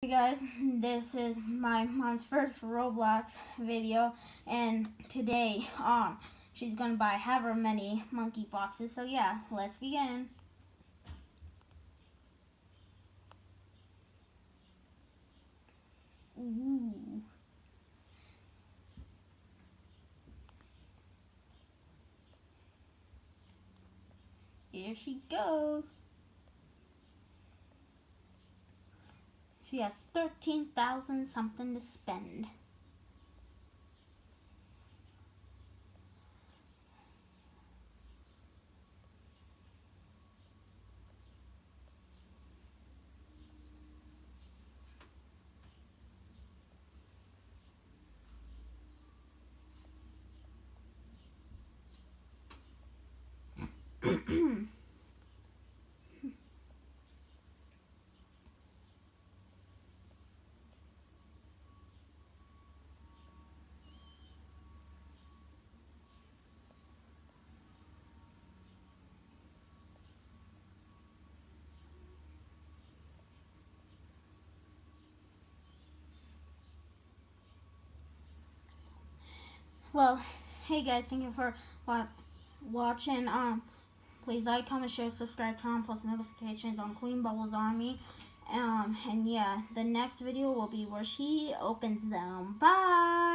guys, this is my mom's first Roblox video, and today she's gonna buy however many monkey boxes. So yeah, let's begin. Ooh. Here she goes. She has 13,000 something to spend. Well, hey guys, thank you for watching. Please like, comment, share, subscribe, turn on post notifications on Queen Bubbles Army. And yeah, the next video will be where she opens them. Bye!